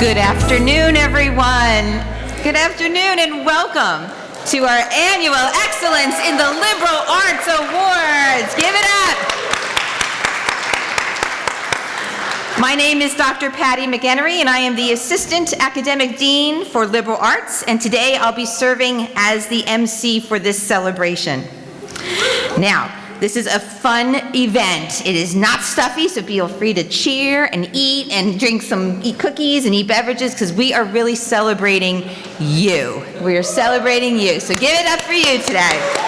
Good afternoon, everyone. Good afternoon and welcome to our annual Excellence in the Liberal Arts Awards. Give it up. My name is Dr. Patty Montgomery, and I am the Assistant Academic Dean for Liberal Arts, and today I'll be serving as the MC for this celebration. Now, this is a fun event. It is not stuffy, so feel free to cheer and eat and eat cookies and eat beverages, because we are really celebrating you. We are celebrating you, so give it up for you today.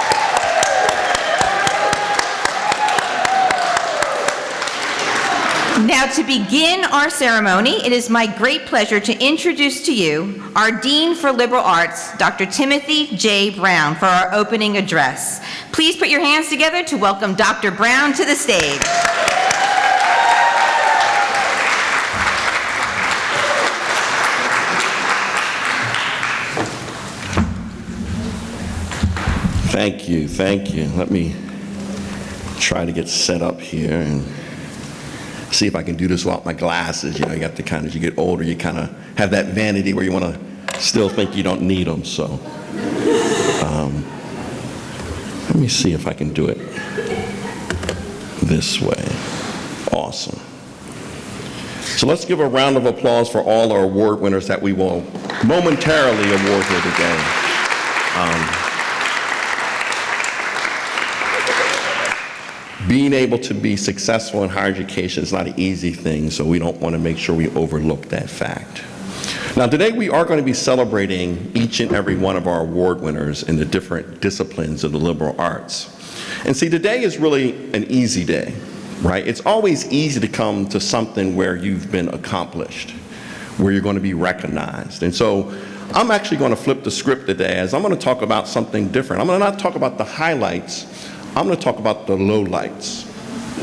Now, to begin our ceremony, it is my great pleasure to introduce to you our Dean for Liberal Arts, Dr. Timothy J. Brown, for our opening address. Please put your hands together to welcome Dr. Brown to the stage. Thank you, thank you. Let me try to get set up here and see if I can do this without my glasses. You know, you got to as you get older, you kind of have that vanity where you want to still think you don't need them. So let me see if I can do it this way. Awesome. So let's give a round of applause for all our award winners that we will momentarily award here today. Being able to be successful in higher education is not an easy thing, so we don't want to make sure we overlook that fact. Now, today we are going to be celebrating each and every one of our award winners in the different disciplines of the liberal arts. And see, today is really an easy day, right? It's always easy to come to something where you've been accomplished, where you're going to be recognized. And so I'm actually going to flip the script today, as I'm going to talk about something different. I'm going to not talk about the highlights, I'm going to talk about the lowlights,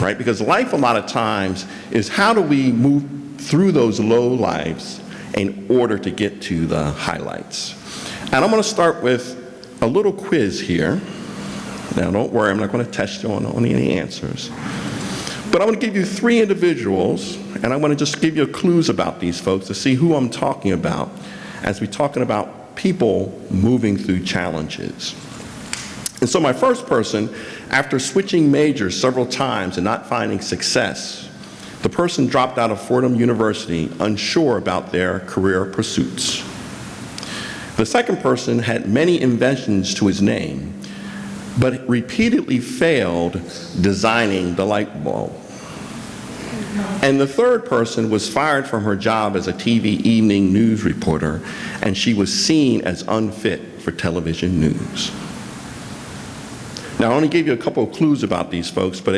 right? Because life a lot of times is how do we move through those low lives in order to get to the highlights. And I'm going to start with a little quiz here. Now don't worry, I'm not going to test you on any answers. But I'm going to give you 3 individuals, and I'm going to just give you clues about these folks to see who I'm talking about as we're talking about people moving through challenges. And so my first person, after switching majors several times and not finding success, the person dropped out of Fordham University unsure about their career pursuits. The second person had many inventions to his name, but repeatedly failed designing the light bulb. And the third person was fired from her job as a TV evening news reporter, and she was seen as unfit for television news. Now, I only gave you a couple of clues about these folks, but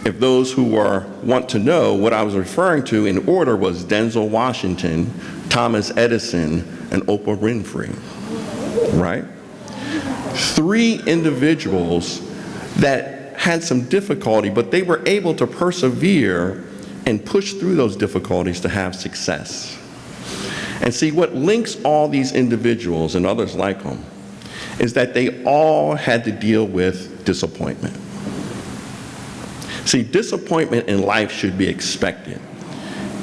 if those who want to know, what I was referring to in order was Denzel Washington, Thomas Edison, and Oprah Winfrey, right? 3 individuals that had some difficulty, but they were able to persevere and push through those difficulties to have success. And see, what links all these individuals and others like them is that they all had to deal with disappointment. See, disappointment in life should be expected.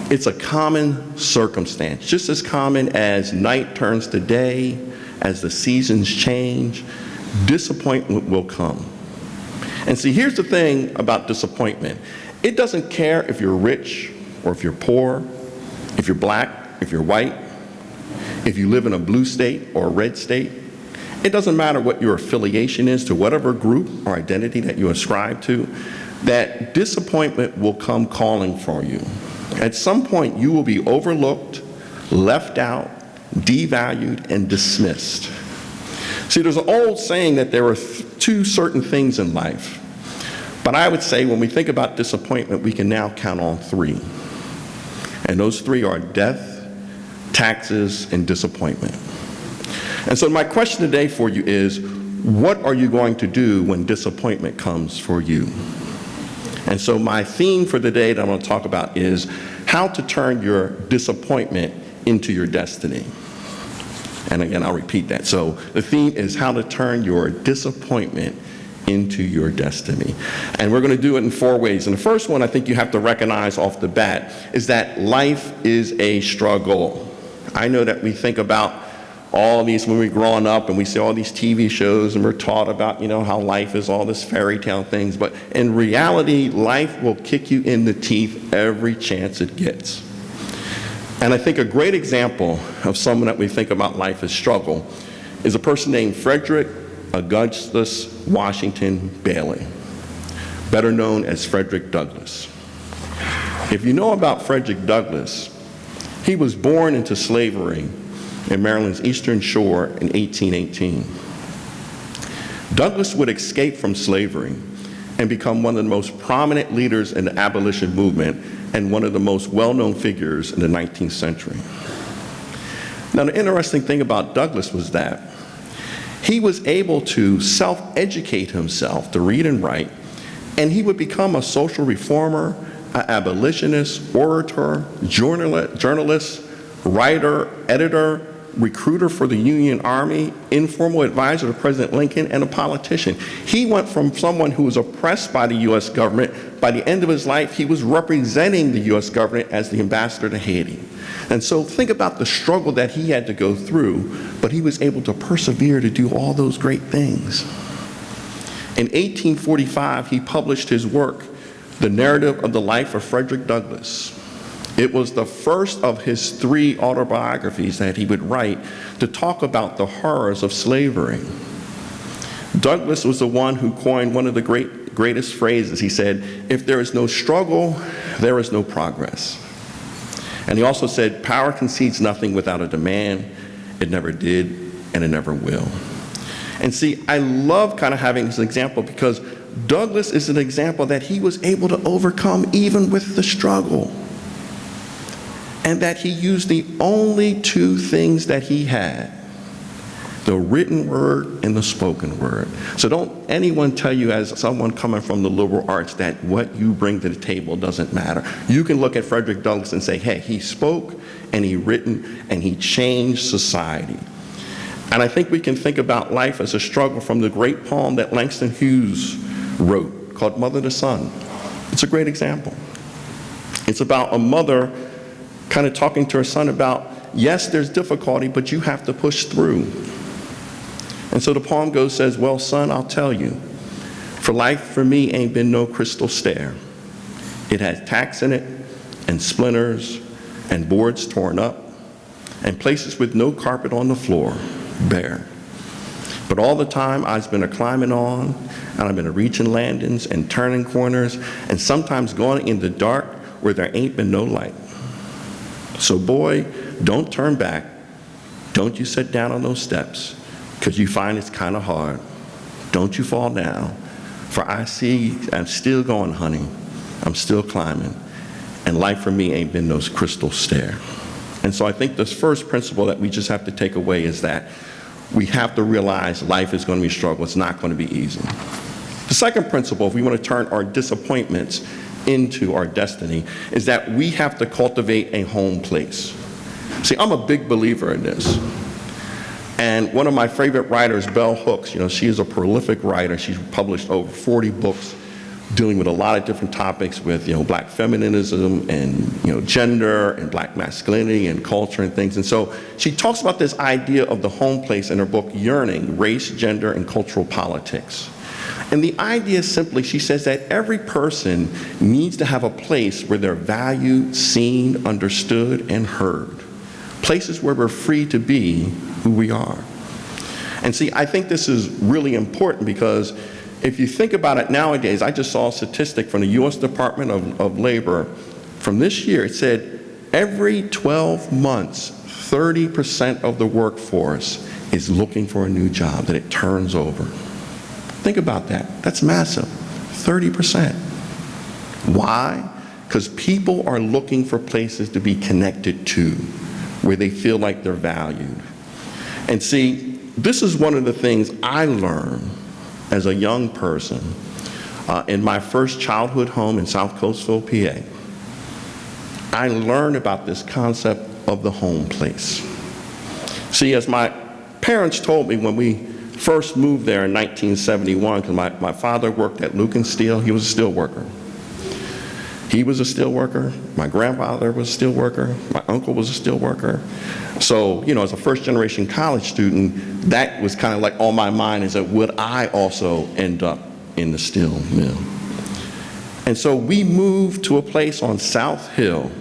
It's a common circumstance, just as common as night turns to day, as the seasons change, disappointment will come. And see, here's the thing about disappointment. It doesn't care if you're rich or if you're poor, if you're black, if you're white, if you live in a blue state or a red state. It doesn't matter what your affiliation is to whatever group or identity that you ascribe to, that disappointment will come calling for you. At some point, you will be overlooked, left out, devalued, and dismissed. See, there's an old saying that there are 2 certain things in life, but I would say when we think about disappointment, we can now count on 3. And those 3 are death, taxes, and disappointment. And so my question today for you is, what are you going to do when disappointment comes for you? And so my theme for the day that I'm going to talk about is how to turn your disappointment into your destiny. And again, I'll repeat that. So the theme is how to turn your disappointment into your destiny. And we're going to do it in 4 ways. And the first one I think you have to recognize off the bat is that life is a struggle. I know that we think about all these when we're growing up and we see all these TV shows and we're taught about, how life is all this fairy tale things, but in reality, life will kick you in the teeth every chance it gets. And I think a great example of someone that we think about life as struggle is a person named Frederick Augustus Washington Bailey, better known as Frederick Douglass. If you know about Frederick Douglass, he was born into slavery in Maryland's Eastern Shore in 1818. Douglass would escape from slavery and become one of the most prominent leaders in the abolition movement and one of the most well-known figures in the 19th century. Now, the interesting thing about Douglass was that he was able to self-educate himself to read and write, and he would become a social reformer, an abolitionist, orator, journalist, writer, editor, recruiter for the Union Army, informal advisor to President Lincoln, and a politician. He went from someone who was oppressed by the U.S. government. By the end of his life, he was representing the U.S. government as the ambassador to Haiti. And so think about the struggle that he had to go through, but he was able to persevere to do all those great things. In 1845, he published his work, The Narrative of the Life of Frederick Douglass. It was the first of his 3 autobiographies that he would write to talk about the horrors of slavery. Douglass was the one who coined one of the greatest phrases. He said, "If there is no struggle, there is no progress." And he also said, "Power concedes nothing without a demand. It never did, and it never will." And see, I love kind of having this example because Douglass is an example that he was able to overcome even with the struggle. And that he used the only 2 things that he had, the written word and the spoken word. So don't anyone tell you as someone coming from the liberal arts that what you bring to the table doesn't matter. You can look at Frederick Douglass and say, hey, he spoke and he written and he changed society. And I think we can think about life as a struggle from the great poem that Langston Hughes wrote called Mother to Son. It's a great example. It's about a mother kind of talking to her son about, yes, there's difficulty, but you have to push through. And so the poem says, well, son, I'll tell you, for life for me ain't been no crystal stair. It has tacks in it, and splinters, and boards torn up, and places with no carpet on the floor, bare. But all the time I've been a-climbing on, and I've been a-reaching landings and turning corners, and sometimes going in the dark where there ain't been no light. So boy, don't turn back. Don't you sit down on those steps, because you find it's kind of hard. Don't you fall down, for I see I'm still going, honey. I'm still climbing. And life for me ain't been no crystal stair. And so I think this first principle that we just have to take away is that we have to realize life is going to be a struggle. It's not going to be easy. The second principle, if we want to turn our disappointments into our destiny, is that we have to cultivate a home place. See, I'm a big believer in this. And one of my favorite writers, Bell Hooks, she is a prolific writer. She's published over 40 books dealing with a lot of different topics with, black feminism and, gender and black masculinity and culture and things. And so she talks about this idea of the home place in her book, Yearning, Race, Gender, and Cultural Politics. And the idea is simply, she says that every person needs to have a place where they're valued, seen, understood, and heard. Places where we're free to be who we are. And see, I think this is really important because if you think about it nowadays, I just saw a statistic from the U.S. Department of Labor from this year. It said every 12 months, 30% of the workforce is looking for a new job, that it turns over. Think about that. That's massive. 30%. Why? Because people are looking for places to be connected to, where they feel like they're valued. And see, this is one of the things I learned as a young person in my first childhood home in South Coastville, PA. I learned about this concept of the home place. See, as my parents told me when we first moved there in 1971, because my father worked at Luke and Steel. He was a steel worker. He was a steel worker. My grandfather was a steel worker. My uncle was a steel worker. So, as a first-generation college student, that was kind of like on my mind, is that would I also end up in the steel mill? And so we moved to a place on South Hill,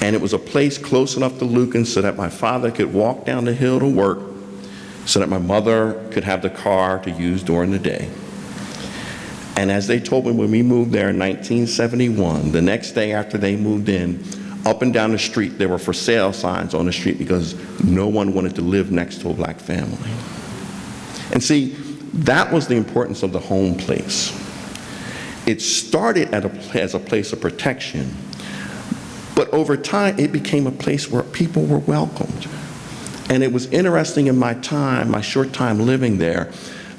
and it was a place close enough to Lucan so that my father could walk down the hill to work, so that my mother could have the car to use during the day. And as they told me when we moved there in 1971, the next day after they moved in, up and down the street, there were for sale signs on the street because no one wanted to live next to a black family. And see, that was the importance of the home place. It started as a place of protection, but over time, it became a place where people were welcomed. And it was interesting in my short time living there,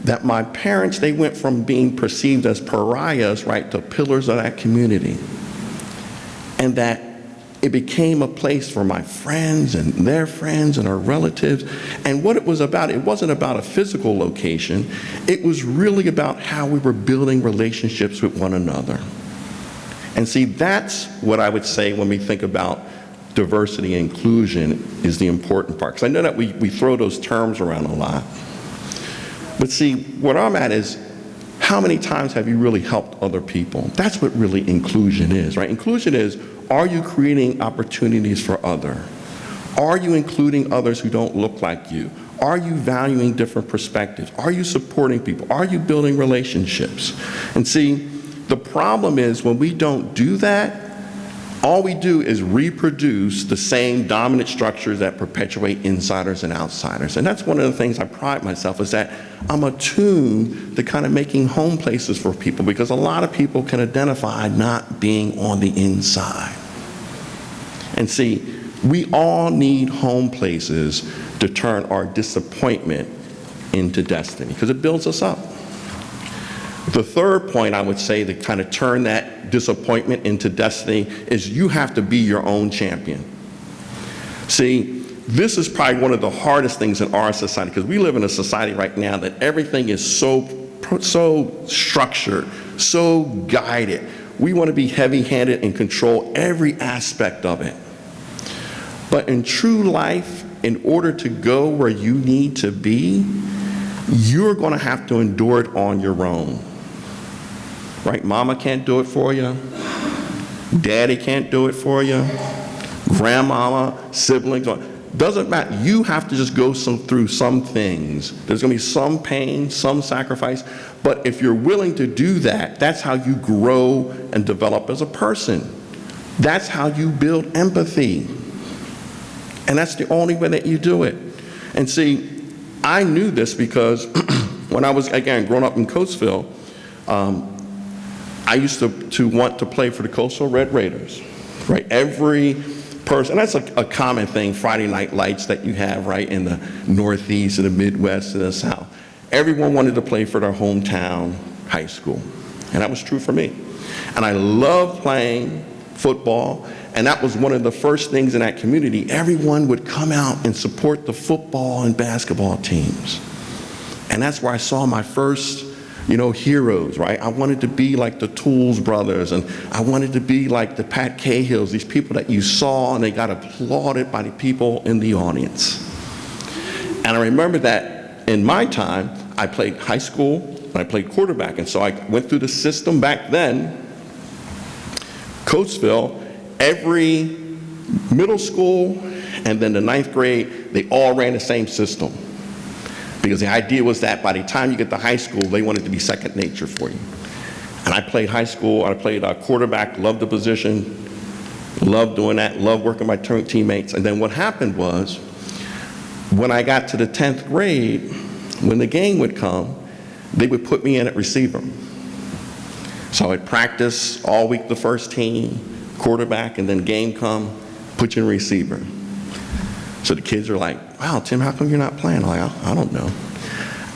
that my parents, they went from being perceived as pariahs, right, to pillars of that community. And that it became a place for my friends and their friends and our relatives. And what it was about, it wasn't about a physical location. It was really about how we were building relationships with one another. And see, that's what I would say when we think about diversity and inclusion is the important part. Because I know that we throw those terms around a lot. But see, what I'm at is, how many times have you really helped other people? That's what really inclusion is, right? Inclusion is, are you creating opportunities for others? Are you including others who don't look like you? Are you valuing different perspectives? Are you supporting people? Are you building relationships? And see, the problem is when we don't do that, all we do is reproduce the same dominant structures that perpetuate insiders and outsiders. And that's one of the things I pride myself is that I'm attuned to kind of making home places for people, because a lot of people can identify not being on the inside. And see, we all need home places to turn our disappointment into destiny, because it builds us up. The third point I would say to kind of turn that disappointment into destiny is you have to be your own champion. See, this is probably one of the hardest things in our society, because we live in a society right now that everything is so structured, so guided. We want to be heavy-handed and control every aspect of it. But in true life, in order to go where you need to be, you're going to have to endure it on your own. Right? Mama can't do it for you. Daddy can't do it for you. Grandmama, siblings, doesn't matter. You have to just go through some things. There's going to be some pain, some sacrifice. But if you're willing to do that, that's how you grow and develop as a person. That's how you build empathy. And that's the only way that you do it. And see, I knew this because when I was, again, growing up in Coatesville, I used to want to play for the Coastal Red Raiders, right? Every person, and that's a common thing, Friday night lights that you have, right, in the Northeast and the Midwest and the South. Everyone wanted to play for their hometown high school, and that was true for me. And I loved playing football, and that was one of the first things in that community. Everyone would come out and support the football and basketball teams. And that's where I saw my first heroes, right? I wanted to be like the Tools brothers, and I wanted to be like the Pat Cahills, these people that you saw and they got applauded by the people in the audience. And I remember that in my time, I played high school and I played quarterback, and so I went through the system back then. Coatesville, every middle school and then the 9th grade, they all ran the same system. Because the idea was that by the time you get to high school, they wanted to be second nature for you. And I played high school, I played quarterback, loved the position, loved doing that, loved working with my teammates. And then what happened was, when I got to the 10th grade, when the game would come, they would put me in at receiver. So I'd practice all week the first team, quarterback, and then game come, put you in receiver. So the kids are like, wow, Tim, how come you're not playing? I'm like, I don't know.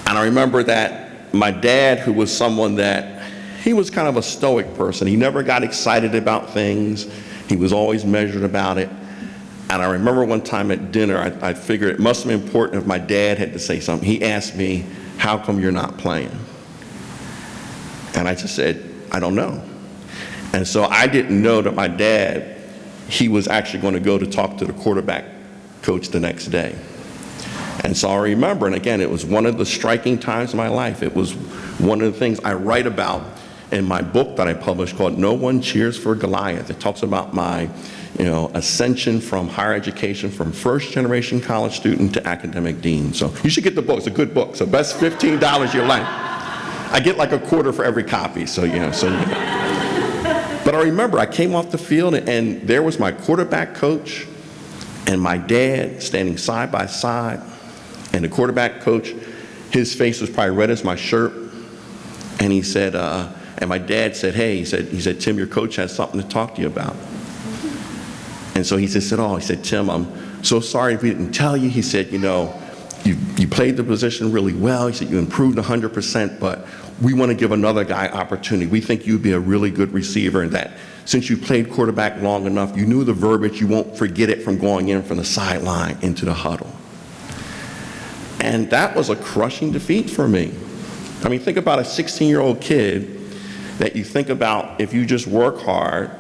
And I remember that my dad, who was someone that, he was kind of a stoic person. He never got excited about things. He was always measured about it. And I remember one time at dinner, I figured it must have been important if my dad had to say something. He asked me, how come you're not playing? And I just said, I don't know. And so I didn't know that my dad, he was actually going to go to talk to the quarterback coach the next day. And so I remember, and again, it was one of the striking times in my life. It was one of the things I write about in my book that I published called No One Cheers for Goliath. It talks about my ascension from higher education, from first generation college student to academic dean. So you should get the book. It's a good book. So best $15 of your life. I get like a quarter for every copy. So But I remember I came off the field and there was my quarterback coach and my dad standing side by side. And the quarterback coach, his face was probably red as my shirt. And he said, and my dad said, hey, he said, Tim, your coach has something to talk to you about. And so he said, Tim, I'm so sorry if we didn't tell you. He said, you played the position really well. He said, you improved 100%, but we want to give another guy opportunity. We think you'd be a really good receiver, and that since you played quarterback long enough, you knew the verbiage, you won't forget it from going in from the sideline into the huddle. And that was a crushing defeat for me. I mean, think about a 16-year-old kid that you think about if you just work hard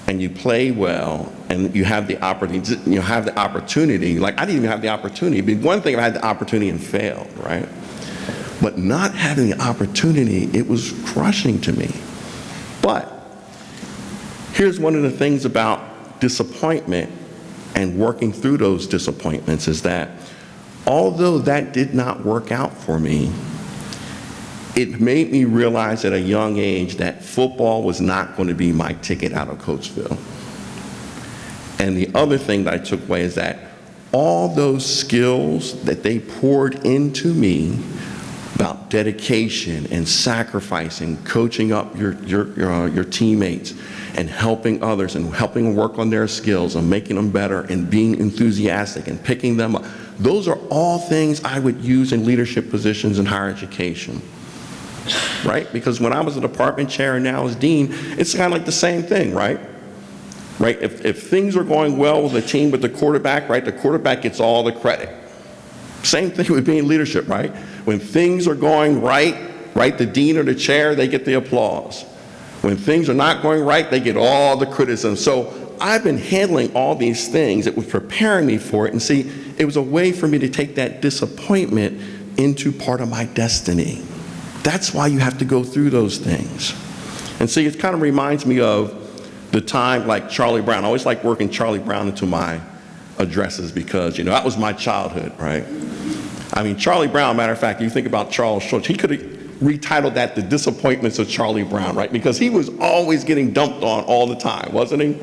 and you play well and you have the opportunity, like I didn't even have the opportunity. But one thing, I had the opportunity and failed, right? But not having the opportunity, it was crushing to me. But here's one of the things about disappointment and working through those disappointments is that although that did not work out for me, it made me realize at a young age that football was not going to be my ticket out of Coatesville. And the other thing that I took away is that all those skills that they poured into me about dedication and sacrificing, coaching up your teammates and helping others and helping them work on their skills and making them better and being enthusiastic and picking them up, those are all things I would use in leadership positions in higher education. Right? Because when I was a department chair and now as dean, it's kind of like the same thing, right? Right? If things are going well with the team with the quarterback, right, the quarterback gets all the credit. Same thing with being leadership, right? When things are going right, the dean or the chair, they get the applause. When things are not going right, they get all the criticism. So I've been handling all these things. It was preparing me for it. And see, it was a way for me to take that disappointment into part of my destiny. That's why you have to go through those things. And see, it kind of reminds me of the time like Charlie Brown. I always like working Charlie Brown into my addresses because, that was my childhood, right? I mean, Charlie Brown, matter of fact, you think about Charles Schultz, he could have retitled that The Disappointments of Charlie Brown, right? Because he was always getting dumped on all the time, wasn't he?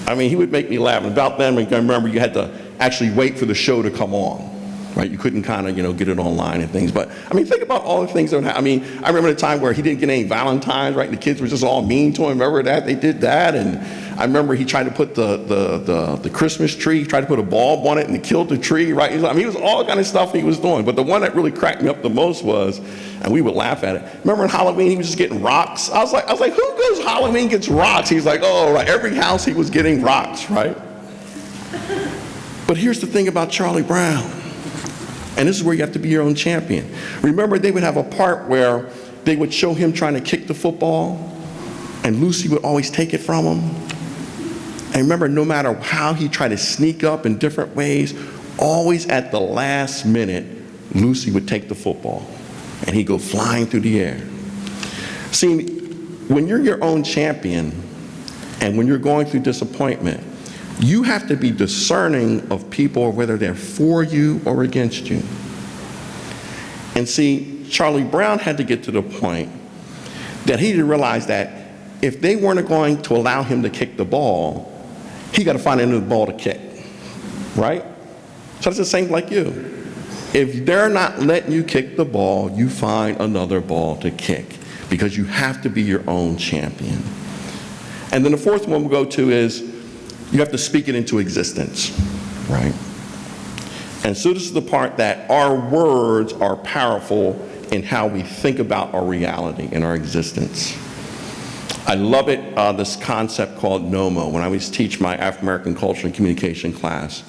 I mean, he would make me laugh. And about then, I remember you had to actually wait for the show to come on. Right? You couldn't kind of, get it online and things. But, I mean, think about all the things that I mean, I remember the time where he didn't get any Valentines, right? And the kids were just all mean to him. Remember that? They did that. And I remember he tried to put the Christmas tree, he tried to put a bulb on it and he killed the tree, right? I mean, it was all kind of stuff he was doing. But the one that really cracked me up the most was, and we would laugh at it, remember on Halloween he was just getting rocks? I was like, who goes Halloween gets rocks? He's like, oh, right. Every house he was getting rocks, right? But here's the thing about Charlie Brown. And this is where you have to be your own champion. Remember, they would have a part where they would show him trying to kick the football, and Lucy would always take it from him. And remember, no matter how he tried to sneak up in different ways, always at the last minute, Lucy would take the football, and he'd go flying through the air. See, when you're your own champion, and when you're going through disappointment, you have to be discerning of people, whether they're for you or against you. And see, Charlie Brown had to get to the point that he didn't realize that if they weren't going to allow him to kick the ball, he got to find another ball to kick, right? So it's the same like you. If they're not letting you kick the ball, you find another ball to kick because you have to be your own champion. And then the fourth one we'll go to is you have to speak it into existence, right? And so this is the part that our words are powerful in how we think about our reality and our existence. I love it, this concept called NOMO. When I was teach my African American culture and communication class,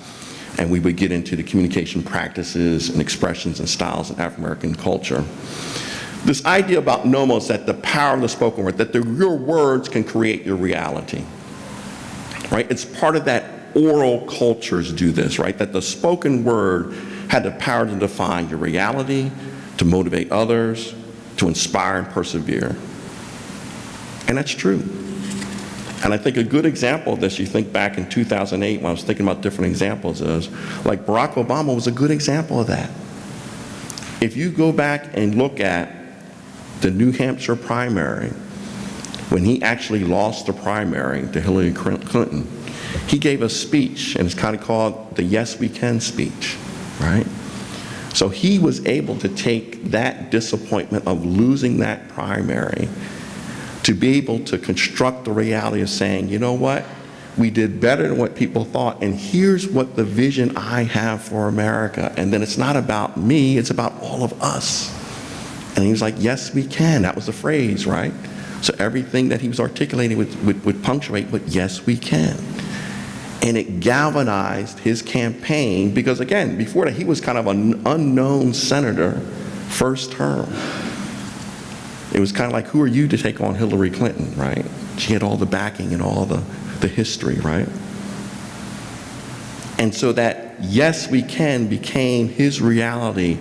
and we would get into the communication practices and expressions and styles in African American culture. This idea about nomos, that the power of the spoken word, that your words can create your reality, right? It's part of that oral cultures do this, right? That the spoken word had the power to define your reality, to motivate others, to inspire and persevere. And that's true. And I think a good example of this, you think back in 2008 when I was thinking about different examples, is like Barack Obama was a good example of that. If you go back and look at the New Hampshire primary, when he actually lost the primary to Hillary Clinton, he gave a speech, and it's kind of called the Yes We Can speech, right? So he was able to take that disappointment of losing that primary to be able to construct the reality of saying, you know what, we did better than what people thought, and here's what the vision I have for America. And then it's not about me, it's about all of us. And he was like, yes, we can. That was the phrase, right? So everything that he was articulating would punctuate, but yes, we can. And it galvanized his campaign because, again, before that, he was kind of an unknown senator, first term. It was kind of like, who are you to take on Hillary Clinton, right? She had all the backing and all the history, right? And so that yes, we can became his reality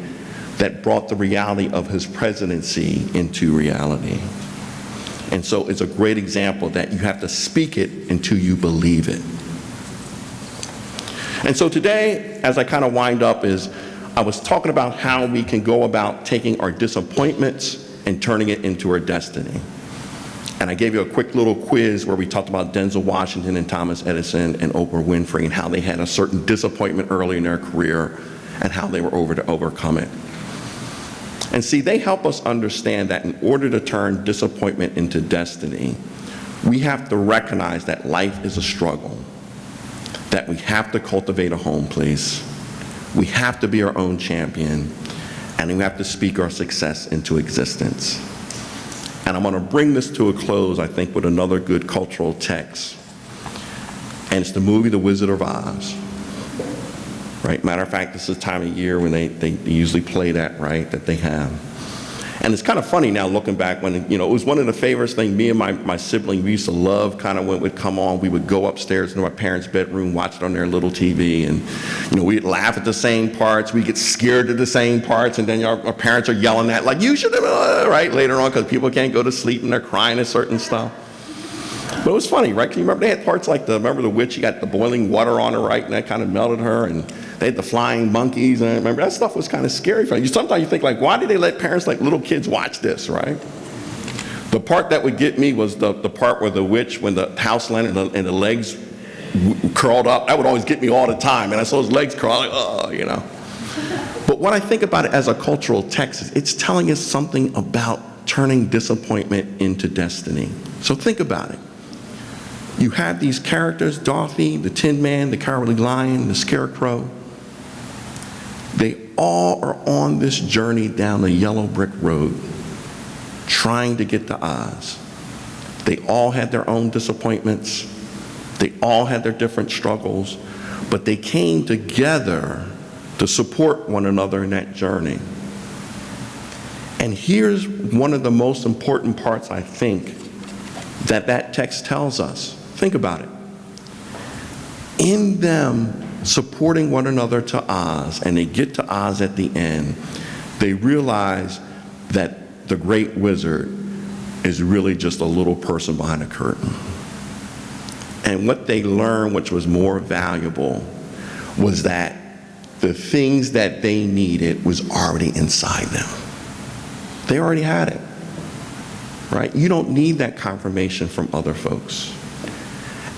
that brought the reality of his presidency into reality. And so it's a great example that you have to speak it until you believe it. And so today, as I kind of wind up, I was talking about how we can go about taking our disappointments and turning it into our destiny. And I gave you a quick little quiz where we talked about Denzel Washington and Thomas Edison and Oprah Winfrey and how they had a certain disappointment early in their career and how they were able to overcome it. And see, they help us understand that in order to turn disappointment into destiny, we have to recognize that life is a struggle, that we have to cultivate a home place, we have to be our own champion, and we have to speak our success into existence. And I'm going to bring this to a close, I think, with another good cultural text. And it's the movie The Wizard of Oz. Right? Matter of fact, this is the time of year when they usually play that, right, that they have. And it's kind of funny now looking back when, it was one of the favorites things. Me and my sibling, we used to love kind of when it would come on. We would go upstairs into my parents' bedroom, watch it on their little TV, and, we'd laugh at the same parts. We get scared at the same parts, and then our parents are yelling at, like, you should have, right, later on, because people can't go to sleep and they're crying at certain stuff. But it was funny, right? Can you remember they had parts like remember the witch, you got the boiling water on her, right, and that kind of melted her, and they had the flying monkeys, and I remember that stuff was kind of scary for you. Sometimes you think, like, why did they let parents like little kids watch this, right? The part that would get me was the part where the witch, when the house landed and the legs curled up, that would always get me all the time, and I saw his legs curl, like, But what I think about it as a cultural text is it's telling us something about turning disappointment into destiny. So think about it. You have these characters, Dorothy, the Tin Man, the Cowardly Lion, the Scarecrow. They all are on this journey down the yellow brick road, trying to get to Oz. They all had their own disappointments. They all had their different struggles, but they came together to support one another in that journey. And here's one of the most important parts, I think, that text tells us. Think about it. In them supporting one another to Oz, and they get to Oz at the end, they realize that the great wizard is really just a little person behind a curtain. And what they learned, which was more valuable, was that the things that they needed was already inside them. They already had it, right? You don't need that confirmation from other folks.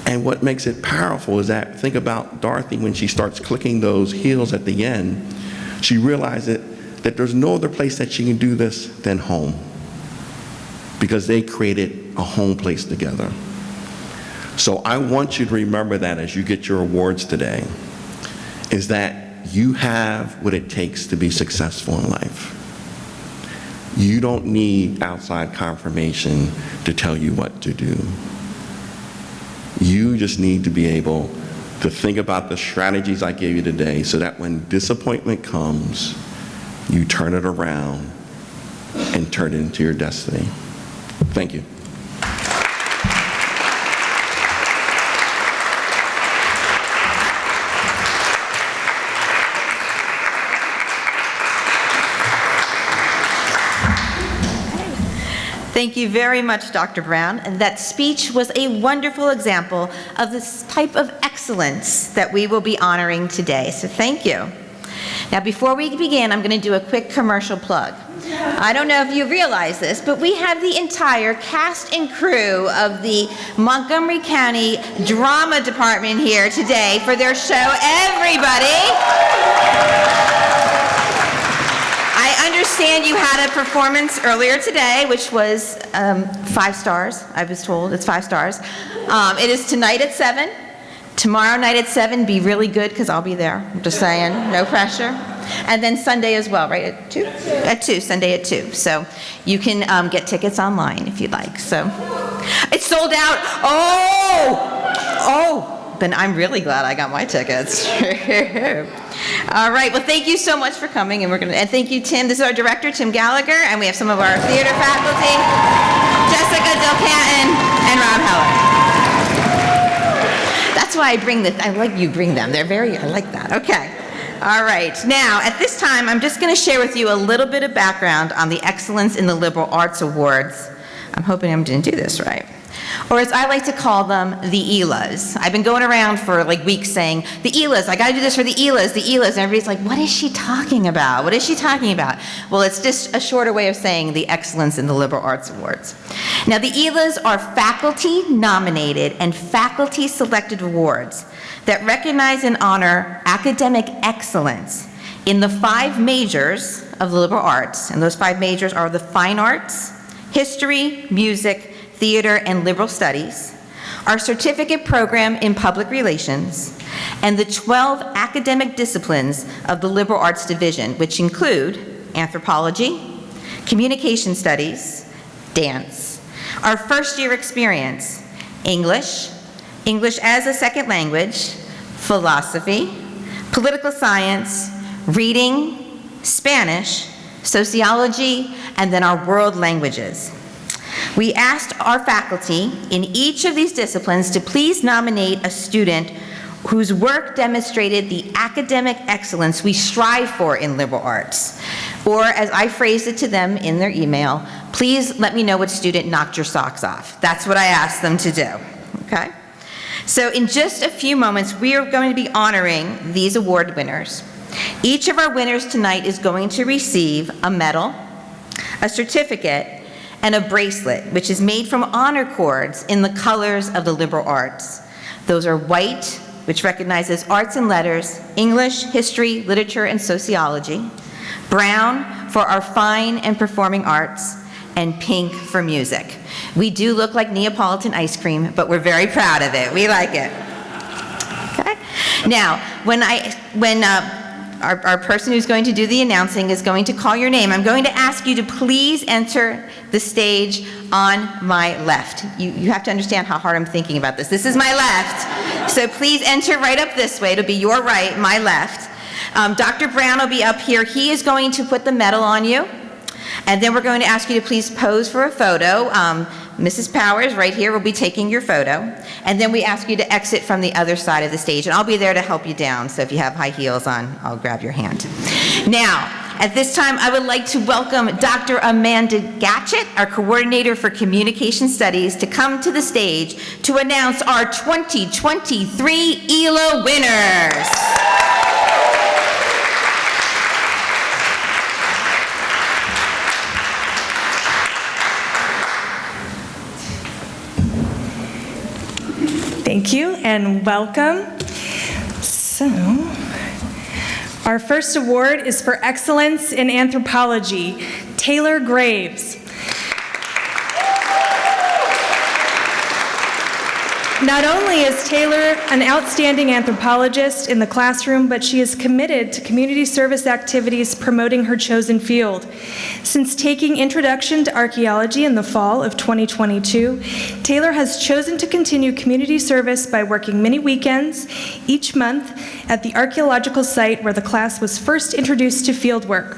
And what makes it powerful is that, think about Dorothy when she starts clicking those heels at the end, she realizes that there's no other place that she can do this than home, because they created a home place together. So I want you to remember that as you get your awards today, is that you have what it takes to be successful in life. You don't need outside confirmation to tell you what to do. You just need to be able to think about the strategies I gave you today so that when disappointment comes, you turn it around and turn it into your destiny. Thank you. Thank you very much, Dr. Brown. And that speech was a wonderful example of this type of excellence that we will be honoring today. So thank you. Now, before we begin, I'm going to do a quick commercial plug. I don't know if you realize this, but we have the entire cast and crew of the Montgomery County Drama Department here today for their show, Everybody. I understand you had a performance earlier today, which was 5 stars, I was told. It's 5 stars. It is tonight at 7. Tomorrow night at 7, be really good, because I'll be there. I'm just saying, no pressure. And then Sunday as well, right, at 2? At 2, Sunday at 2. So you can get tickets online if you'd like. So it's sold out. Oh, then I'm really glad I got my tickets. All right, well, thank you so much for coming, and thank you, Tim. This is our director, Tim Gallagher, and we have some of our theater faculty, Jessica Delcanton and Rob Heller. That's why I like you bring them. I like that. Okay. All right. Now, at this time, I'm just going to share with you a little bit of background on the Excellence in the Liberal Arts Awards. I'm hoping I'm going to do this right. Or as I like to call them, the ELAs. I've been going around for like weeks saying, the ELAs, I gotta do this for the ELAs, and everybody's like, what is she talking about? What is she talking about? Well, it's just a shorter way of saying the Excellence in the Liberal Arts Awards. Now, the ELAs are faculty-nominated and faculty-selected awards that recognize and honor academic excellence in the 5 majors of the liberal arts, and those 5 majors are the fine arts, history, music, theater, and liberal studies, our certificate program in public relations, and the 12 academic disciplines of the liberal arts division, which include anthropology, communication studies, dance, our first-year experience, English, English as a second language, philosophy, political science, reading, Spanish, sociology, and then our world languages. We asked our faculty in each of these disciplines to please nominate a student whose work demonstrated the academic excellence we strive for in liberal arts. Or, as I phrased it to them in their email, please let me know what student knocked your socks off. That's what I asked them to do, okay? So in just a few moments, we are going to be honoring these award winners. Each of our winners tonight is going to receive a medal, a certificate, and a bracelet, which is made from honor cords in the colors of the liberal arts. Those are white, which recognizes arts and letters, English, history, literature, and sociology, brown for our fine and performing arts, and pink for music. We do look like Neapolitan ice cream, but we're very proud of it. We like it. Okay? Now, when our person who's going to do the announcing is going to call your name, I'm going to ask you to please enter the stage on my left. You have to understand how hard I'm thinking about this. This is my left, so please enter right up this way. It'll be your right, my left. Dr. Brown will be up here. He is going to put the medal on you, and then we're going to ask you to please pose for a photo. Mrs. Powers, right here, will be taking your photo, and then we ask you to exit from the other side of the stage, and I'll be there to help you down, so if you have high heels on, I'll grab your hand. Now, at this time, I would like to welcome Dr. Amanda Gatchett, our coordinator for communication studies, to come to the stage to announce our 2023 ELA winners. Thank you and welcome. So, our first award is for excellence in anthropology, Taylor Graves. Not only is Taylor an outstanding anthropologist in the classroom, but she is committed to community service activities promoting her chosen field. Since taking Introduction to Archaeology in the fall of 2022, Taylor has chosen to continue community service by working many weekends each month at the archaeological site where the class was first introduced to fieldwork.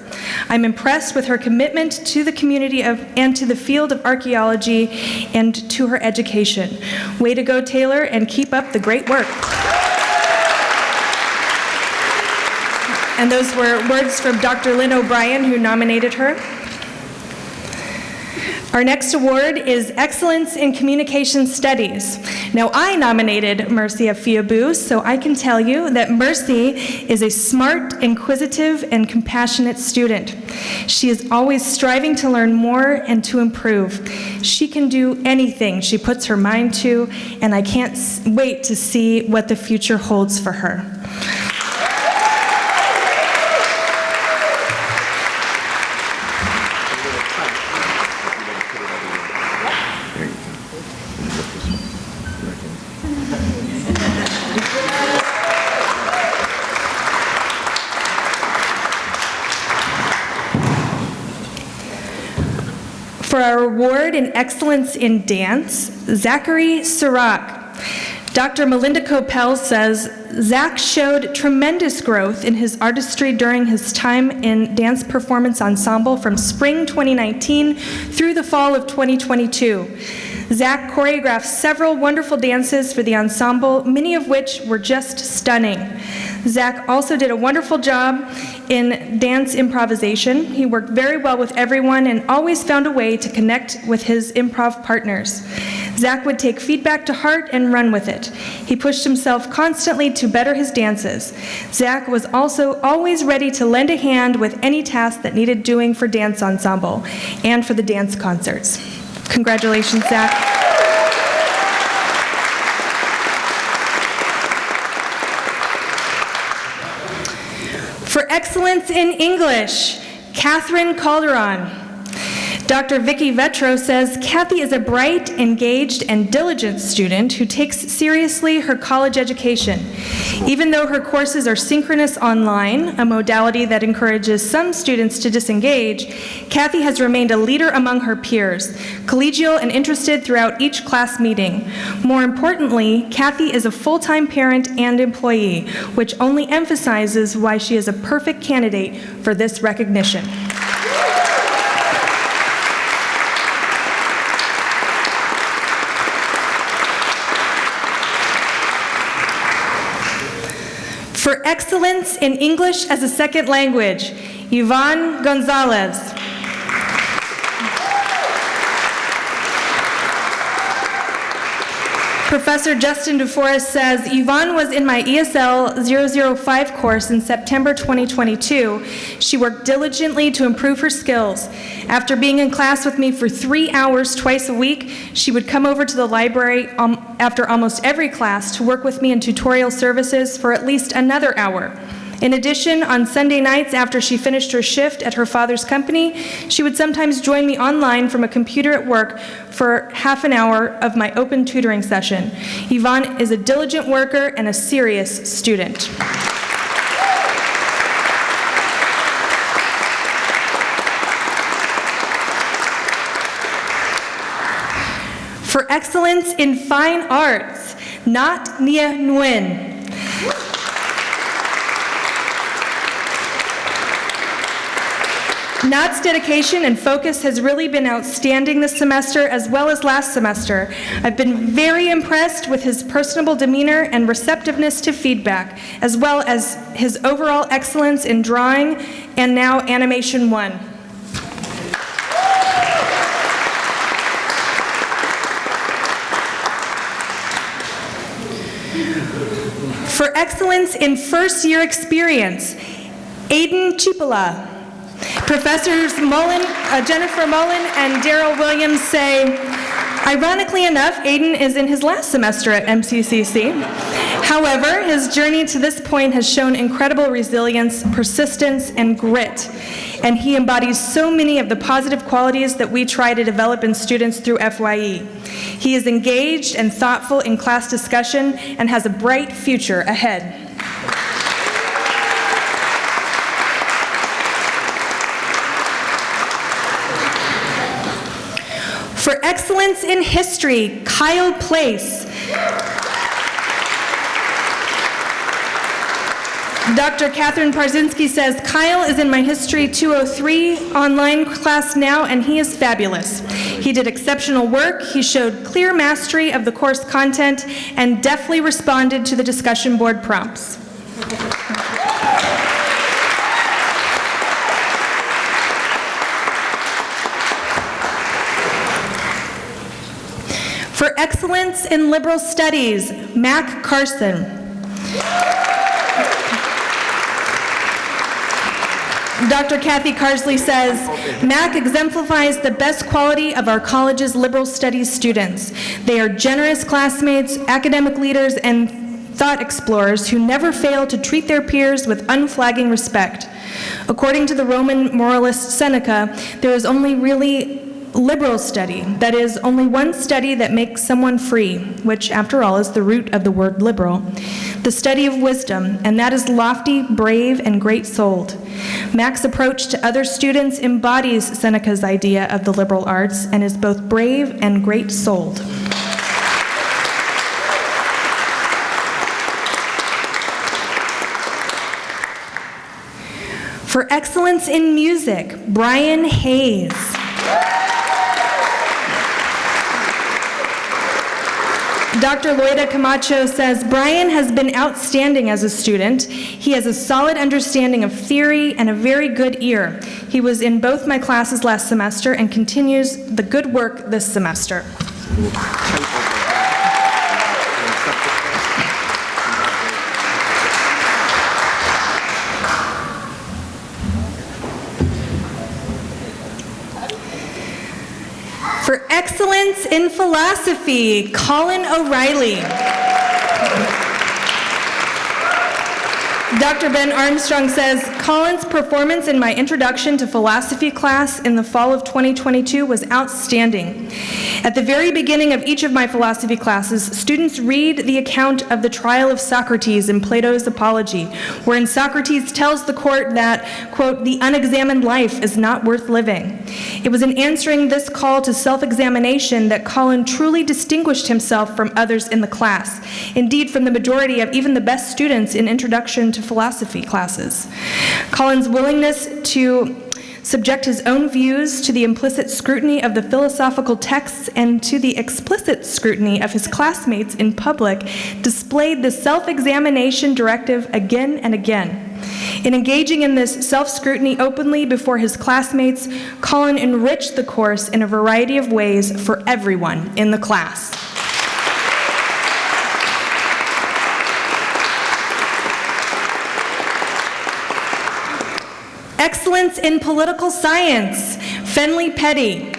I'm impressed with her commitment to the community and to the field of archaeology and to her education. Way to go, Taylor, and keep up the great work. And those were words from Dr. Lynn O'Brien, who nominated her. Our next award is Excellence in Communication Studies. Now, I nominated Mercy Afiabu, so I can tell you that Mercy is a smart, inquisitive, and compassionate student. She is always striving to learn more and to improve. She can do anything she puts her mind to, and I can't wait to see what the future holds for her. For our award in Excellence in Dance, Zachary Sirach. Dr. Melinda Coppell says, Zach showed tremendous growth in his artistry during his time in dance performance ensemble from spring 2019 through the fall of 2022. Zach choreographed several wonderful dances for the ensemble, many of which were just stunning. Zach also did a wonderful job in dance improvisation. He worked very well with everyone and always found a way to connect with his improv partners. Zach would take feedback to heart and run with it. He pushed himself constantly to better his dances. Zach was also always ready to lend a hand with any task that needed doing for dance ensemble and for the dance concerts. Congratulations, Zach. For excellence in English, Catherine Calderon. Dr. Vicky Vetro says, Kathy is a bright, engaged, and diligent student who takes seriously her college education. Even though her courses are synchronous online, a modality that encourages some students to disengage, Kathy has remained a leader among her peers, collegial and interested throughout each class meeting. More importantly, Kathy is a full-time parent and employee, which only emphasizes why she is a perfect candidate for this recognition. For excellence in English as a second language, Yvonne Gonzalez. Professor Justin DeForest says, Yvonne was in my ESL 005 course in September 2022. She worked diligently to improve her skills. After being in class with me for 3 hours twice a week, she would come over to the library after almost every class to work with me in tutorial services for at least another hour. In addition, on Sunday nights after she finished her shift at her father's company, she would sometimes join me online from a computer at work for half an hour of my open tutoring session. Yvonne is a diligent worker and a serious student. For excellence in fine arts, Nat Nia Nguyen. Nat's dedication and focus has really been outstanding this semester as well as last semester. I've been very impressed with his personable demeanor and receptiveness to feedback, as well as his overall excellence in drawing and now Animation 1. For excellence in first-year experience, Aiden Chipola. Professors Jennifer Mullen and Daryl Williams say, ironically enough, Aiden is in his last semester at MCCC. However, his journey to this point has shown incredible resilience, persistence, and grit, and he embodies so many of the positive qualities that we try to develop in students through FYE. He is engaged and thoughtful in class discussion and has a bright future ahead. For excellence in history, Kyle Place. Dr. Catherine Parzinski says, Kyle is in my History 203 online class now, and he is fabulous. He did exceptional work, he showed clear mastery of the course content, and deftly responded to the discussion board prompts. For excellence in liberal studies, Mac Carson. Dr. Kathy Carsley says, Mac exemplifies the best quality of our college's liberal studies students. They are generous classmates, academic leaders, and thought explorers who never fail to treat their peers with unflagging respect. According to the Roman moralist Seneca, there is only really liberal study, that is, only one study that makes someone free, which, after all, is the root of the word liberal, the study of wisdom, and that is lofty, brave, and great-souled. Mac's approach to other students embodies Seneca's idea of the liberal arts and is both brave and great-souled. For excellence in music, Brian Hayes. Dr. Loida Camacho says, Brian has been outstanding as a student. He has a solid understanding of theory and a very good ear. He was in both my classes last semester and continues the good work this semester. For excellence in philosophy, Colin O'Reilly. Dr. Ben Armstrong says, Colin's performance in my introduction to philosophy class in the fall of 2022 was outstanding. At the very beginning of each of my philosophy classes, students read the account of the trial of Socrates in Plato's Apology, wherein Socrates tells the court that, quote, the unexamined life is not worth living. It was in answering this call to self-examination that Colin truly distinguished himself from others in the class, indeed from the majority of even the best students in introduction to philosophy classes. Colin's willingness to subject his own views to the implicit scrutiny of the philosophical texts and to the explicit scrutiny of his classmates in public displayed the self-examination directive again and again. In engaging in this self-scrutiny openly before his classmates, Colin enriched the course in a variety of ways for everyone in the class. Excellence in political science, Fenley Petty.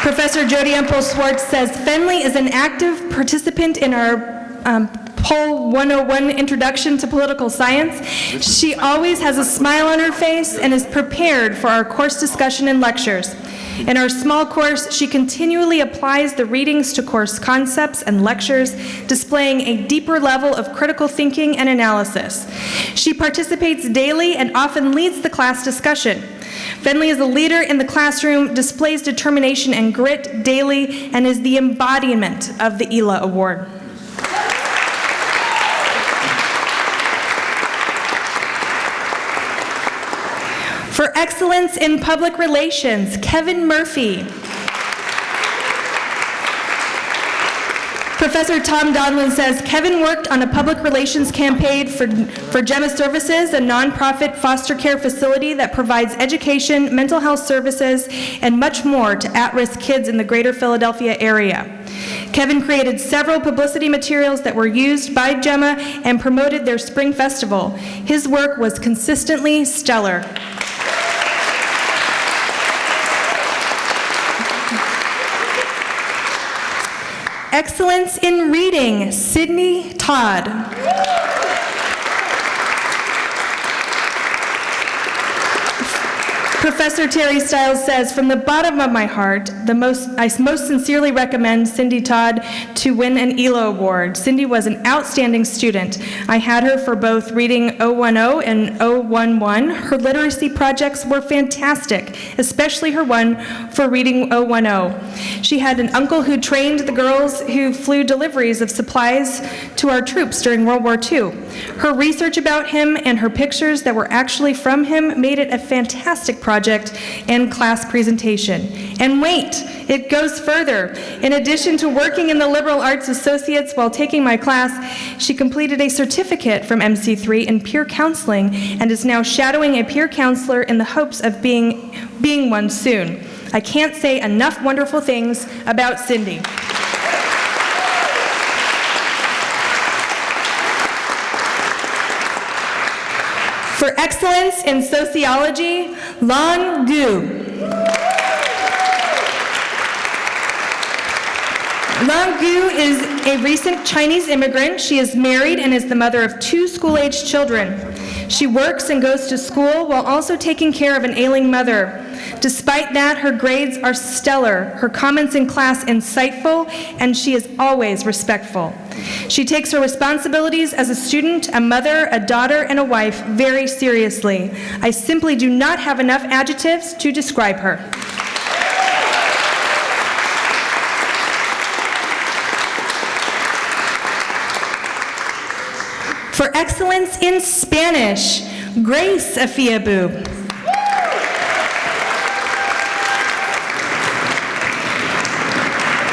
Professor Jody Empel-Schwartz says, Fenley is an active participant in our Poll 101 Introduction to Political Science. She always has a smile on her face and is prepared for our course discussion and lectures. In our small course, she continually applies the readings to course concepts and lectures, displaying a deeper level of critical thinking and analysis. She participates daily and often leads the class discussion. Fenley is a leader in the classroom, displays determination and grit daily, and is the embodiment of the ELA Award. For excellence in public relations, Kevin Murphy. Professor Tom Donlin says, Kevin worked on a public relations campaign for Gemma Services, a nonprofit foster care facility that provides education, mental health services, and much more to at-risk kids in the greater Philadelphia area. Kevin created several publicity materials that were used by Gemma and promoted their spring festival. His work was consistently stellar. Excellence in reading, Sydney Todd. Professor Terry Stiles says, from the bottom of my heart, I most sincerely recommend Cindy Todd to win an ELO award. Cindy was an outstanding student. I had her for both reading 010 and 011. Her literacy projects were fantastic, especially her one for reading 010. She had an uncle who trained the girls who flew deliveries of supplies to our troops during World War II. Her research about him and her pictures that were actually from him made it a fantastic project and class presentation. And wait, it goes further. In addition to working in the Liberal Arts Associates while taking my class, she completed a certificate from MC3 in peer counseling and is now shadowing a peer counselor in the hopes of being one soon. I can't say enough wonderful things about Cindy. For excellence in sociology, Lan Gu. Lan Gu is a recent Chinese immigrant. She is married and is the mother of 2 school-aged children. She works and goes to school while also taking care of an ailing mother. Despite that, her grades are stellar, her comments in class insightful, and she is always respectful. She takes her responsibilities as a student, a mother, a daughter, and a wife very seriously. I simply do not have enough adjectives to describe her. For excellence in Spanish, Grace Afiabu.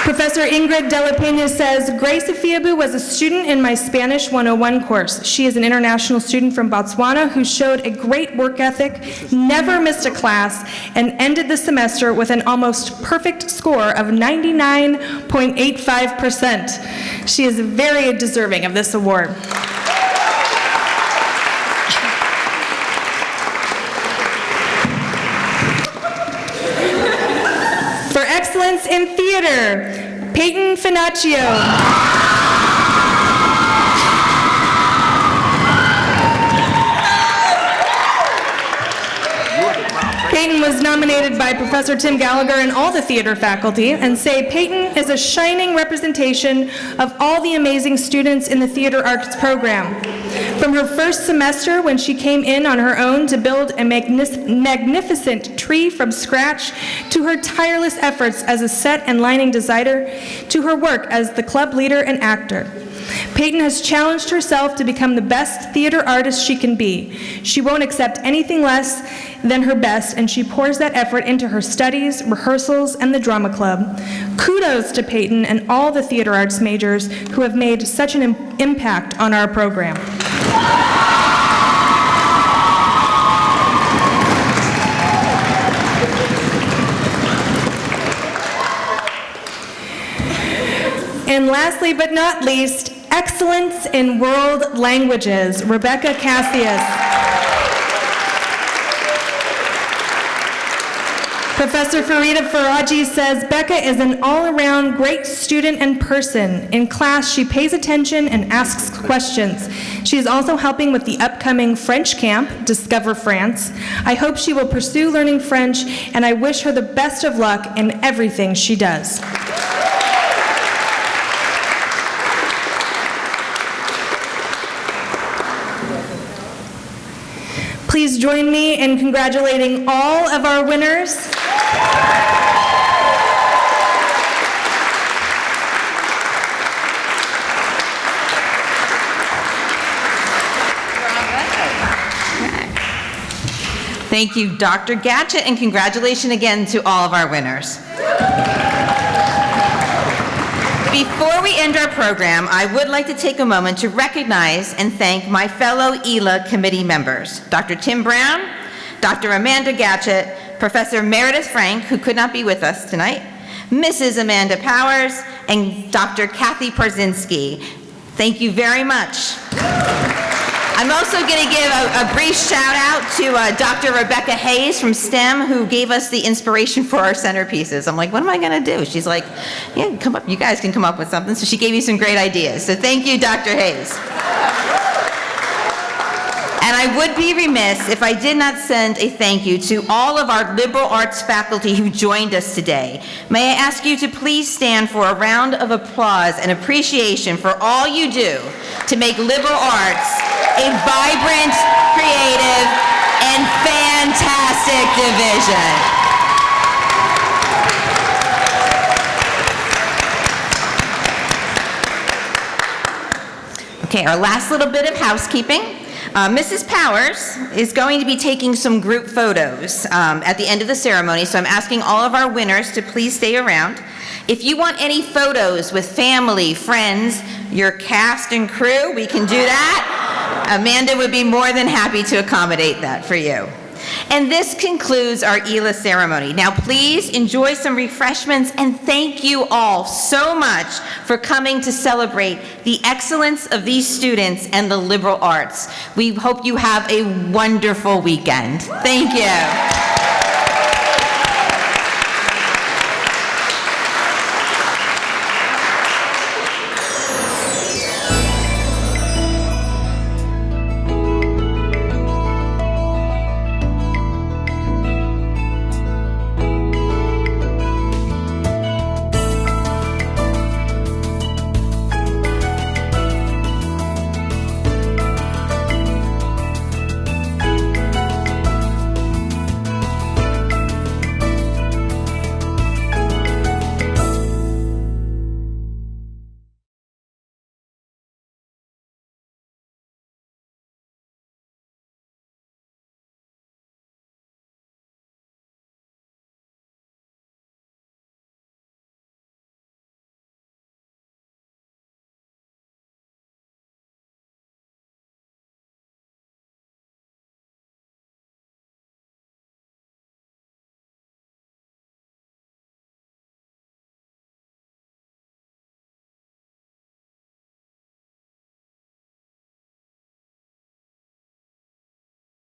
Professor Ingrid De La Peña says, Grace Afiabu was a student in my Spanish 101 course. She is an international student from Botswana who showed a great work ethic, never missed a class, and ended the semester with an almost perfect score of 99.85%. She is very deserving of this award. For excellence in theater, Peyton Finaccio. Peyton was nominated by Professor Tim Gallagher and all the theater faculty, and say Peyton is a shining representation of all the amazing students in the theater arts program. From her first semester, when she came in on her own to build a magnificent tree from scratch, to her tireless efforts as a set and lighting designer, to her work as the club leader and actor. Peyton has challenged herself to become the best theater artist she can be. She won't accept anything less than her best, and she pours that effort into her studies, rehearsals, and the drama club. Kudos to Peyton and all the theater arts majors who have made such an impact on our program. And lastly but not least, excellence in world languages, Rebecca Cassius. Professor Farida Faraji says, Becca is an all-around great student and person. In class, she pays attention and asks questions. She is also helping with the upcoming French camp, Discover France. I hope she will pursue learning French, and I wish her the best of luck in everything she does. Please join me in congratulating all of our winners. Thank you, Dr. Gatchett, and congratulations again to all of our winners. Before we end our program, I would like to take a moment to recognize and thank my fellow ELA committee members, Dr. Tim Brown, Dr. Amanda Gatchett, Professor Meredith Frank, who could not be with us tonight, Mrs. Amanda Powers, and Dr. Kathy Parzinski. Thank you very much. I'm also going to give a brief shout out to Dr. Rebecca Hayes from STEM, who gave us the inspiration for our centerpieces. I'm like, what am I going to do? She's like, yeah, come up. You guys can come up with something. So she gave me some great ideas. So thank you, Dr. Hayes. And I would be remiss if I did not send a thank you to all of our liberal arts faculty who joined us today. May I ask you to please stand for a round of applause and appreciation for all you do to make liberal arts a vibrant, creative, and fantastic division. Okay, our last little bit of housekeeping. Mrs. Powers is going to be taking some group photos at the end of the ceremony, so I'm asking all of our winners to please stay around. If you want any photos with family, friends, your cast and crew, we can do that. Amanda would be more than happy to accommodate that for you. And this concludes our ELA ceremony. Now please enjoy some refreshments, and thank you all so much for coming to celebrate the excellence of these students and the liberal arts. We hope you have a wonderful weekend. Thank you.